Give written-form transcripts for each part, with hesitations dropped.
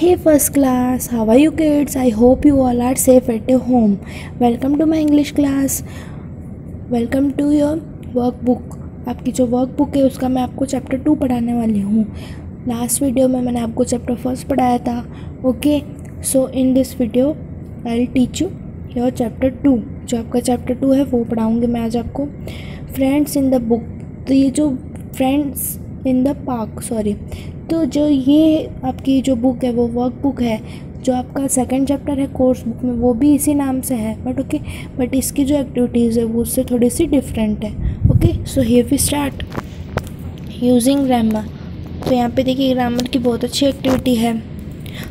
Hey first class, how are you kids? I hope you all are safe at your home. Welcome to my English class. Welcome to your workbook. आपकी जो workbook है उसका मैं आपको chapter 2 पढ़ाने वाली हूँ. लास्ट वीडियो में मैंने आपको चैप्टर 1 पढ़ाया था. Okay, so in this video I will teach you your chapter 2. जो आपका चैप्टर 2 है वो पढ़ाऊँगी मैं आज आपको. फ्रेंड्स इन द बुक, तो ये जो friends in the park, sorry, तो जो ये आपकी जो बुक है वो वर्क बुक है. जो आपका सेकंड चैप्टर है कोर्स बुक में वो भी इसी नाम से है, बट इसकी जो एक्टिविटीज़ है वो उससे थोड़ी सी डिफरेंट है. Okay, so here we start using grammar. तो यहाँ पे देखिए ग्रामर की बहुत अच्छी एक्टिविटी है.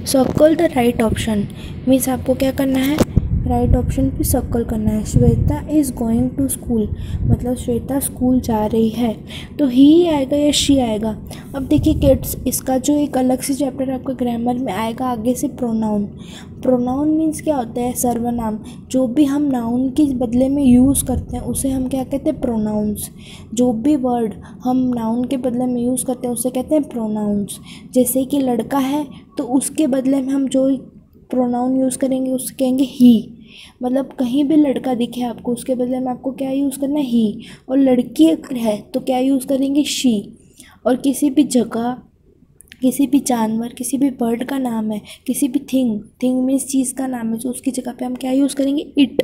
Circle the right option, means आपको क्या करना है, राइट ऑप्शन पे सर्कल करना है. Shweta is going to school, मतलब श्वेता स्कूल जा रही है. तो ही आएगा या शी आएगा. अब देखिए किड्स, इसका जो एक अलग से चैप्टर आपका ग्रामर में आएगा आगे से प्रोनाउन. प्रोनाउन मीन्स क्या होता है, सर्वनाम. जो भी हम नाउन के बदले में यूज़ करते हैं उसे हम क्या कहते हैं, प्रोनाउंस. जो भी वर्ड हम नाउन के बदले में यूज़ करते हैं उसे कहते हैं प्रोनाउंस. जैसे कि लड़का है तो उसके बदले में हम जो प्रोनाउन यूज़ करेंगे उससे कहेंगे ही. मतलब कहीं भी लड़का दिखे आपको उसके बदले में आपको क्या यूज़ करना है, ही. और लड़की अगर है तो क्या यूज़ करेंगे, शी. और किसी भी जगह, किसी भी जानवर, किसी भी बर्ड का नाम है, किसी भी थिंग मीन्स चीज़ का नाम है, तो उसकी जगह पे हम क्या यूज़ करेंगे, इट.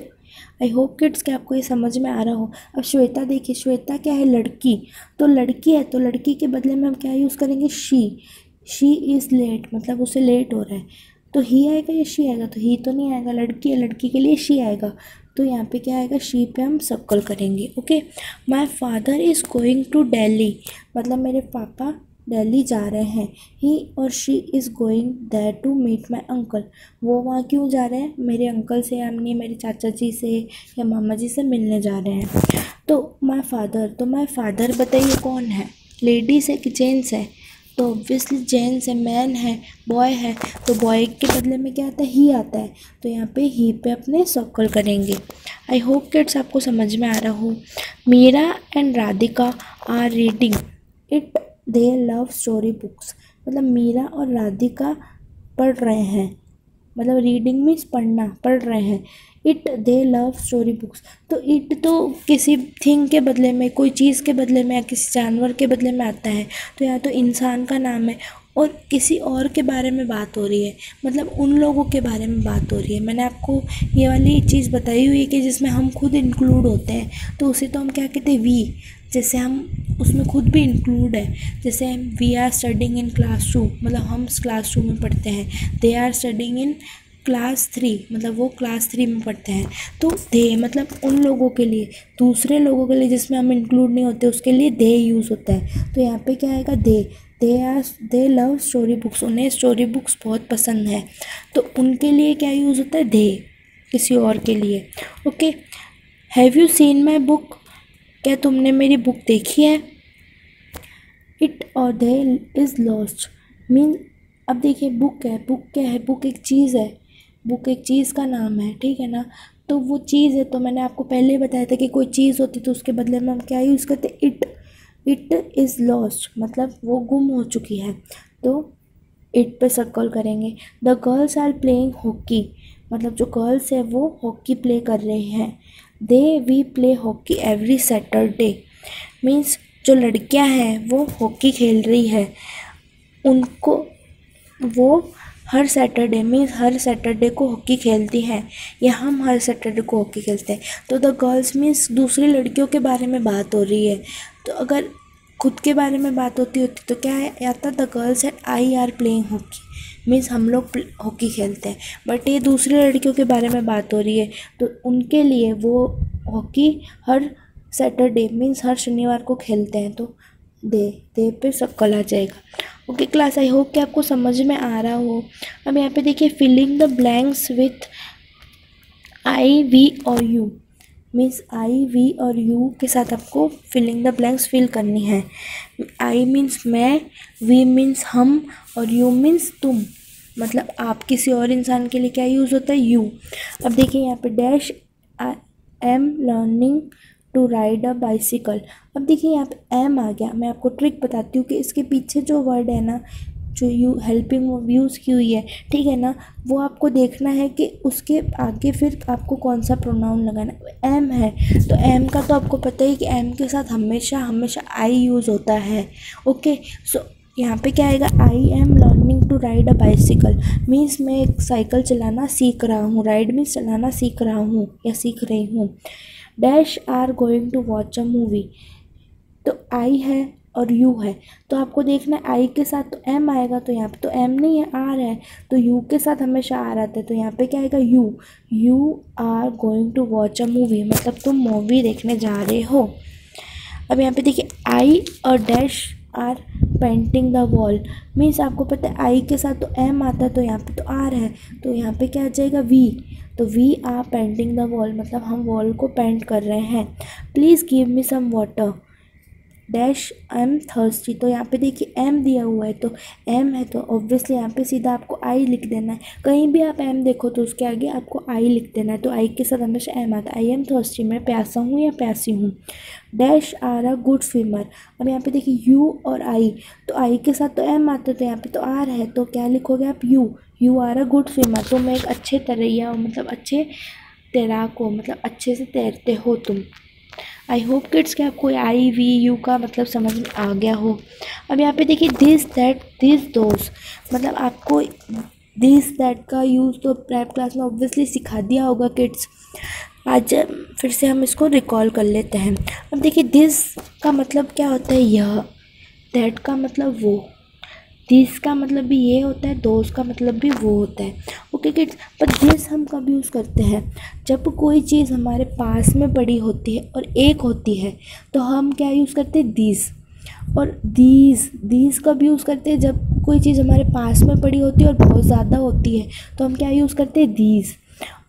आई होप किड्स कि आपको ये समझ में आ रहा हो. अब श्वेता देखिए, श्वेता क्या है, लड़की. तो लड़की है तो लड़की के बदले में हम क्या यूज़ करेंगे, शी इज़ लेट, मतलब उसे लेट हो रहा है. तो ही आएगा या शी आएगा, तो ही तो नहीं आएगा, लड़की है, लड़की के लिए शी आएगा. तो यहाँ पे क्या आएगा, शी पे हम सर्कल करेंगे. Okay, my father is going to Delhi, मतलब मेरे पापा दिल्ली जा रहे हैं. ही और she is going there to meet my uncle, वो वहाँ क्यों जा रहे हैं, मेरे अंकल से यानी मेरे चाचा जी से या मामा जी से मिलने जा रहे हैं. तो माय फादर बताइए कौन है, लेडीज़ है कि जेंट्स है. तो ऑब्वियसली जेंट्स है, मैन है, बॉय है. तो बॉय के बदले में क्या आता है, ही आता है. तो यहाँ पे ही पे अपने सर्कल करेंगे. आई होप किड्स आपको समझ में आ रहा हो. Meera and Radhika are reading it, they love story books, मतलब मीरा और राधिका पढ़ रहे हैं, मतलब रीडिंग मीन्स पढ़ना, पढ़ रहे हैं. It they love story books, तो इट तो किसी थिंग के बदले में, कोई चीज़ के बदले में या किसी जानवर के बदले में आता है. तो या तो इंसान का नाम है और किसी और के बारे में बात हो रही है, मतलब उन लोगों के बारे में बात हो रही है. मैंने आपको ये वाली चीज़ बताई हुई है कि जिसमें हम खुद इंक्लूड होते हैं, तो उसे तो हम क्या कहते हैं, वी. जैसे हम उसमें खुद भी इंक्लूड है. जैसे we are studying in class 2, मतलब हम क्लास 2 में पढ़ते हैं. They are studying in class 3, मतलब वो क्लास 3 में पढ़ते हैं. तो दे मतलब उन लोगों के लिए, दूसरे लोगों के लिए जिसमें हम इंक्लूड नहीं होते उसके लिए दे यूज़ होता है. तो यहाँ पे क्या आएगा, दे लव स्टोरी बुक्स, उन्हें स्टोरी बुक्स बहुत पसंद है. तो उनके लिए क्या यूज़ होता है, दे, किसी और के लिए. Okay, have you seen my book, क्या तुमने मेरी बुक देखी है. इट और दे इज़ लॉस्ट, मीन अब देखिए बुक है, बुक क्या है, बुक एक चीज़ है, बुक एक चीज़ का नाम है, ठीक है ना. तो वो चीज़ है, तो मैंने आपको पहले ही बताया था कि कोई चीज़ होती तो उसके बदले में हम क्या यूज़ करते, इट इज़ लॉस्ट, मतलब वो गुम हो चुकी है. तो इट पे सर्कल करेंगे. The girls are playing hockey, मतलब जो गर्ल्स है वो हॉकी प्ले कर रहे हैं. We play hockey every Saturday, means जो लड़कियां हैं वो हॉकी खेल रही है, उनको वो हर सैटरडे मीन्स हर सैटरडे को हॉकी खेलती हैं, या हम हर सैटरडे को हॉकी खेलते हैं. तो द गर्ल्स मीन्स दूसरी लड़कियों के बारे में बात हो रही है. तो अगर खुद के बारे में बात होती तो क्या आता, the girls and I R playing hockey, means हम लोग हॉकी खेलते हैं. बट ये दूसरी लड़कियों के बारे में बात हो रही है, तो उनके लिए वो हॉकी हर सैटरडे मीन्स हर शनिवार को खेलते हैं. तो दे पे सर्कल आ जाएगा. ओके क्लास, आई होप कि आपको समझ में आ रहा हो. अब यहाँ पे देखिए, filling the blanks with I, we और यू, मीन्स आई, वी और यू के साथ आपको फिलिंग द ब्लैंक्स फिल करनी है. आई मीन्स मैं, वी मीन्स हम और यू मीन्स तुम, मतलब आप. किसी और इंसान के लिए क्या यूज़ होता है, यू. अब देखिए यहाँ पे dash I am learning to ride a bicycle. अब देखिए यहाँ पे एम आ गया. मैं आपको ट्रिक बताती हूँ कि इसके पीछे जो वर्ड है ना, जो हेल्पिंग वर्ब यूज़ की हुई है, ठीक है ना, वो आपको देखना है कि उसके आगे फिर आपको कौन सा प्रोनाउन लगाना है। एम है तो एम का तो आपको पता ही कि एम के साथ हमेशा हमेशा आई यूज़ होता है। ओके, सो यहाँ पे क्या आएगा, I am learning to ride a bicycle, means मैं एक साइकिल चलाना सीख रहा हूँ। राइड मीन्स चलाना सीख रहा हूँ या सीख रही हूँ। Dash are going to watch a movie, तो आई है और यू है, तो आपको देखना है आई के साथ तो एम आएगा, तो यहाँ पे तो एम नहीं है, आर है, तो यू के साथ हमेशा आर आता है, तो यहाँ पे क्या आएगा, you are going to watch a movie, मतलब तुम मूवी देखने जा रहे हो। अब यहाँ पे देखिए आई और dash are painting the wall, means आपको पता है आई के साथ तो एम आता है, तो यहाँ पे तो आर है, तो यहाँ पे क्या आ जाएगा, वी, तो we are painting the wall, मतलब हम वॉल को पेंट कर रहे हैं। Please give me some water, dash I am thirsty, तो यहाँ पे देखिए एम दिया हुआ है, तो एम है तो ऑब्वियसली यहाँ पे सीधा आपको आई लिख देना है। कहीं भी आप एम देखो तो उसके आगे आपको आई लिख देना है, तो आई के साथ हमेशा एम आता है। आई एम थर्स्टी, मैं प्यासा हूँ या प्यासी हूँ। Dash are a good swimmer, अब यहाँ पे देखिए यू और आई, तो आई के साथ तो एम आता है, तो यहाँ पे तो आर है, तो क्या लिखोगे आप, you are a good swimmer, तो मैं एक अच्छे तरैया हो, मतलब अच्छे तैराक हो, मतलब अच्छे से तैरते हो तुम। आई होप किड्स कि आपको आई वी यू का मतलब समझ में आ गया हो। अब यहाँ पे देखिए दिस दैट दिस दोस, मतलब आपको दिस दैट का यूज़ तो प्रेप क्लास में ऑब्वियसली सिखा दिया होगा किड्स। आज फिर से हम इसको रिकॉल कर लेते हैं। अब देखिए दिस का मतलब क्या होता है, यह, दैट का मतलब वो, दिस का मतलब भी ये होता है, दोस्त का मतलब भी वो होता है। ओके किड्स, पर दिस हम कब यूज़ करते हैं, जब कोई चीज़ हमारे पास में पड़ी होती है और एक होती है, तो हम क्या यूज़ करते हैं, दिस। और दीज कब यूज़ करते हैं, जब कोई चीज़ हमारे पास में पड़ी होती है और बहुत ज़्यादा होती है, तो हम क्या यूज़ करते हैं, दीज।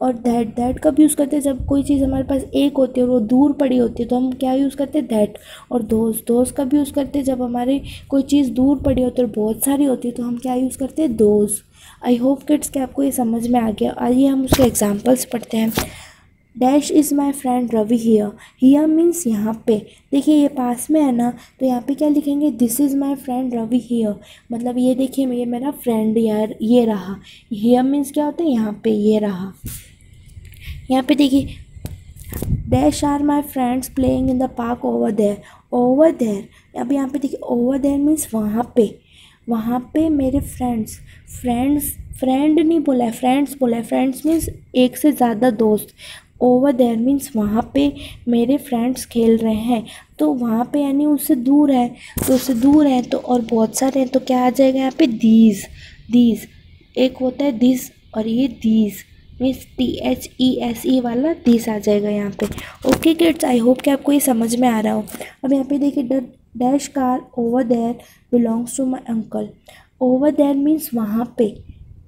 और दैट कब यूज़ करते हैं, जब कोई चीज़ हमारे पास एक होती है और वो दूर पड़ी होती है, तो हम क्या यूज़ करते हैं, दैट। और दोस्त कब यूज़ करते हैं, जब हमारी कोई चीज़ दूर पड़ी होती है और बहुत सारी होती है, तो हम क्या यूज़ करते हैं, दोज। आई होप किड्स कि आपको ये समझ में आ गया। आइए हम उसके एग्जाम्पल्स पढ़ते हैं। Dash is my friend Ravi here means यहाँ पे, देखिए ये पास में है ना, तो यहाँ पे क्या लिखेंगे, this is my friend Ravi here, मतलब ये देखिए ये मेरा फ्रेंड यार, ये रहा। हियर मीन्स क्या होता है, यहाँ पे ये रहा। यहाँ पे देखिए dash are my friends playing in the park over there, अब यहाँ पे देखिए ओवर देयर मीन्स वहाँ पे मेरे फ्रेंड नहीं बोला है, फ्रेंड्स बोला है, फ्रेंड्स मीन्स एक से ज़्यादा दोस्त। ओवर देयर मीन्स वहाँ पे मेरे फ्रेंड्स खेल रहे हैं, तो वहाँ पे यानी उससे दूर है, तो उससे दूर है तो और बहुत सारे हैं, तो क्या आ जाएगा यहाँ पे, दीज। एक होता है दिस और ये दीज मीन्स THESE वाला दिस आ जाएगा यहाँ पे। ओके किड्स, आई होप कि आपको ये समझ में आ रहा हो। अब यहाँ पे देखिए the dash car over there belongs to my uncle, over there means वहाँ पे,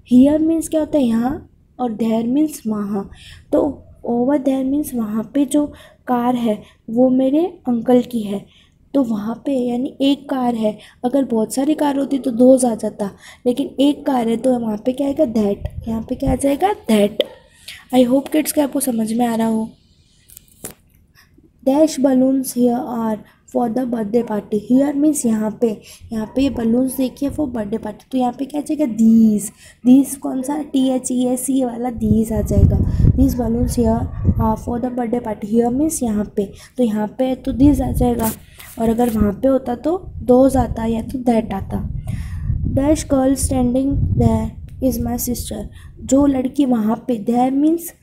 हियर मीन्स क्या होता है, यहाँ, और देयर मीन्स वहाँ, तो ओवर देयर मीन्स वहाँ पे जो कार है वो मेरे अंकल की है, तो वहाँ पे यानी एक कार है। अगर बहुत सारी कार होती तो दोज आ जाता, लेकिन एक कार है तो वहाँ पे क्या आएगा, दैट, यहाँ पे क्या आ जाएगा, दैट। आई होप किड्स के आपको समझ में आ रहा हो। Dash balloons here are for the birthday party, here means यहाँ पे बलून्स देखिए फॉर बर्थडे पार्टी, तो यहाँ पे क्या आ जाएगा, दीज कौन सा, THESE वाला दीज आ जाएगा। These balloons here are for the birthday party, here means यहाँ पे, तो यहाँ पे तो दीज आ जाएगा, और अगर वहाँ पे होता तो दोज आता या तो दैट आता। Dash girl standing there is my sister, जो लड़की वहाँ पे, देयर मीन्स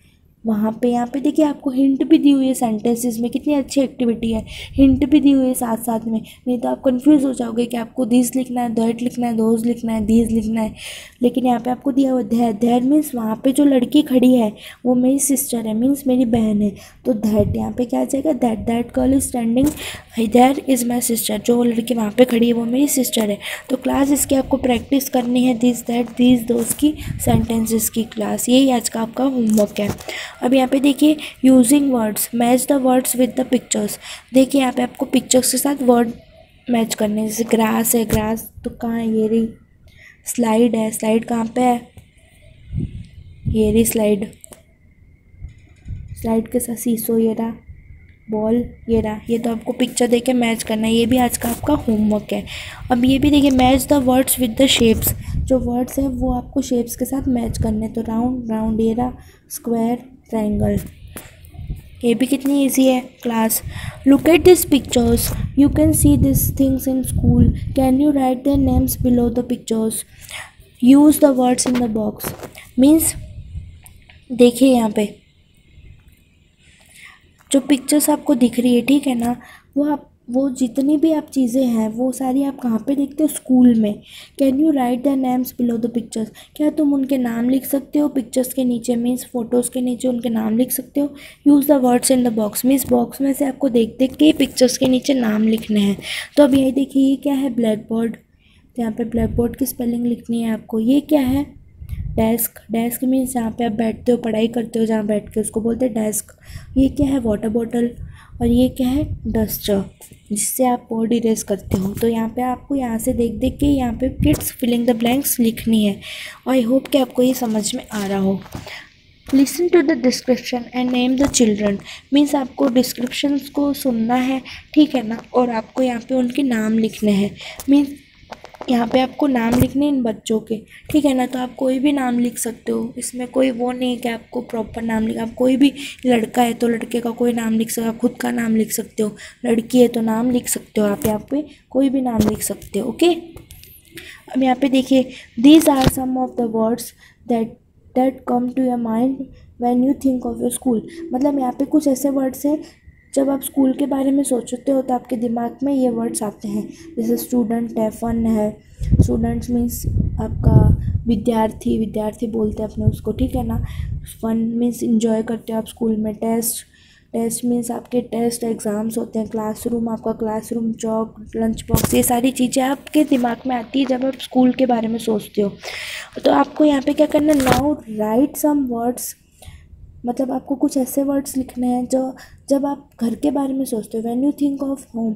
वहाँ पे, यहाँ पे देखिए आपको हिंट भी दी हुई है सेंटेंसेस में, कितनी अच्छी एक्टिविटी है, हिंट भी दी हुई है साथ साथ में, नहीं तो आप कंफ्यूज हो जाओगे कि आपको दिस लिखना है, दैट लिखना है, दोज लिखना है, दीज लिखना है, लेकिन यहाँ पे आपको दिया हुआ देयर मीन्स वहाँ पे जो लड़की खड़ी है वो मेरी सिस्टर है, मीन्स मेरी बहन है, तो दैट यहाँ पे क्या आ जाएगा, that girl is standing there is my sister, जो लड़की वहाँ पे खड़ी है वो मेरी सिस्टर है। तो क्लास इसकी आपको प्रैक्टिस करनी है, दिस दैट दीज दोज की सेंटेंसेस की क्लास, यही आज का आपका होमवर्क है। अब यहाँ पे देखिए using words, match the words with the pictures, देखिए यहाँ पे आपको पिक्चर्स के साथ वर्ड मैच करने, जैसे ग्रास है, ग्रास तो कहाँ है, ये रही, स्लाइड है, स्लाइड कहाँ पे है, ये रही स्लाइड के साथ सीसो, ये रहा, बॉल, ये रहा, ये तो आपको पिक्चर देख के मैच करना है, ये भी आज का आपका होमवर्क है। अब ये भी देखिए, match the words with the shapes, जो वर्ड्स हैं वो आपको शेप्स के साथ मैच करने, तो राउंड राउंड, ये रहा, स्क्वायर, ट्रायंगल, ये भी कितनी इजी है class. Look at this pictures, you can see this things in school, can you right their names below the pictures, use the words in the box. Means देखिए यहाँ पे जो पिक्चर्स आपको दिख रही है, ठीक है ना, वो जितनी भी आप चीज़ें हैं वो सारी आप कहाँ पे देखते हो, स्कूल में। Can you right the names below the pictures, क्या तुम उनके नाम लिख सकते हो पिक्चर्स के नीचे, मीन्स फ़ोटोज़ के नीचे उनके नाम लिख सकते हो। Use the words in the box, means box में से आपको देख देख के पिक्चर्स के नीचे नाम लिखने हैं। तो अब यही देखिए, ये क्या है, ब्लैक बोर्ड, तो यहाँ पे ब्लैक बोर्ड की स्पेलिंग लिखनी है आपको। ये क्या है, डेस्क, डेस्क मीन्स जहाँ पे आप बैठते हो, पढ़ाई करते हो, जहाँ बैठ के, उसको बोलते हैं डेस्क। ये क्या है, वाटर बॉटल, और ये क्या है, डस्टर, जिससे आप बोर्ड इरेज करते हो। तो यहाँ पे आपको यहाँ से देख देख के यहाँ पे किड्स फिलिंग द ब्लैंक्स लिखनी है। आई होप कि आपको ये समझ में आ रहा हो। Listen to the description and name the children, means आपको डिस्क्रिप्शंस को सुनना है, ठीक है ना, और आपको यहाँ पे उनके नाम लिखने हैं। मीन्स यहाँ पे आपको नाम लिखने इन बच्चों के, ठीक है ना, तो आप कोई भी नाम लिख सकते हो, इसमें कोई वो नहीं है कि आपको प्रॉपर नाम लिख, आप कोई भी, लड़का है तो लड़के का कोई नाम लिख सकते हो, आप खुद का नाम लिख सकते हो, लड़की है तो नाम लिख सकते हो, आप यहाँ पे कोई भी नाम लिख सकते हो। ओके, अब यहाँ पे देखिए, these are some of the words that come to your mind when you think of your school. मतलब यहाँ पे कुछ ऐसे वर्ड्स हैं, जब आप स्कूल के बारे में सोचते हो तो आपके दिमाग में ये वर्ड्स आते हैं, जैसे स्टूडेंट है, फन है, स्टूडेंट्स मीन्स आपका विद्यार्थी, विद्यार्थी बोलते हैं अपने उसको, ठीक है ना। फन मीन्स इंजॉय करते हो आप स्कूल में। टेस्ट, टेस्ट मीन्स आपके टेस्ट एग्ज़ाम्स होते हैं। क्लासरूम, आपका क्लासरूम, चौक, लंच बॉक्स, ये सारी चीज़ें आपके दिमाग में आती है जब आप स्कूल के बारे में सोचते हो। तो आपको यहाँ पे क्या करना है, नाउ राइट सम वर्ड्स, मतलब आपको कुछ ऐसे वर्ड्स लिखने हैं जो जब आप घर के बारे में सोचते हो, when you think of home,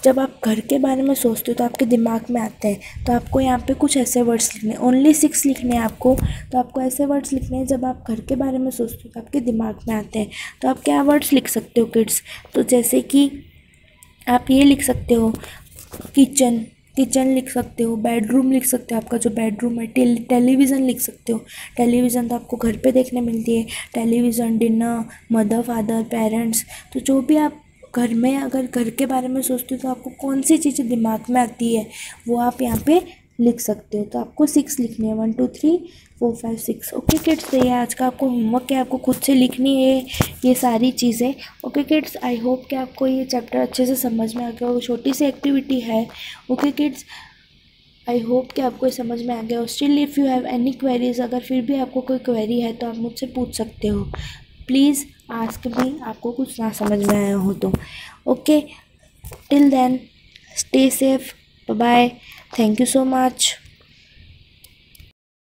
जब आप घर के बारे में सोचते हो तो आपके दिमाग में आते हैं। तो आपको यहाँ पे कुछ ऐसे वर्ड्स लिखने हैं, ओनली 6 लिखने हैं आपको। तो आपको ऐसे वर्ड्स लिखने हैं जब आप घर के बारे में सोचते हो तो आपके दिमाग में आते हैं। तो आप क्या वर्ड्स लिख सकते हो किड्स, तो जैसे कि आप ये लिख सकते हो, किचन, किचन लिख सकते हो, बेडरूम लिख सकते हो, आपका जो बेडरूम है, टेलीविज़न लिख सकते हो, टेलीविज़न तो आपको घर पे देखने मिलती है, television, dinner, mother, father, parents. तो जो भी आप घर में अगर घर के बारे में सोचते हो तो आपको कौन सी चीज़ें दिमाग में आती है वो आप यहाँ पे लिख सकते हो। तो आपको 6 लिखनी है, 1 2 3 4 5 6। ओके किड्स, तो ये आज का आपको होमवर्क है, आपको खुद से लिखनी है ये सारी चीज़ें। ओके किड्स, आई होप कि आपको ये चैप्टर अच्छे से समझ में आ गया हो। छोटी सी एक्टिविटी है। ओके किड्स, आई होप कि आपको ये समझ में आ गया हो। Still if you have any queries, अगर फिर भी आपको कोई क्वेरी है तो आप मुझसे पूछ सकते हो। प्लीज़ आस्क मी, आपको कुछ ना समझ में आया हो तो। Okay, till then stay safe, bye, thank you so much.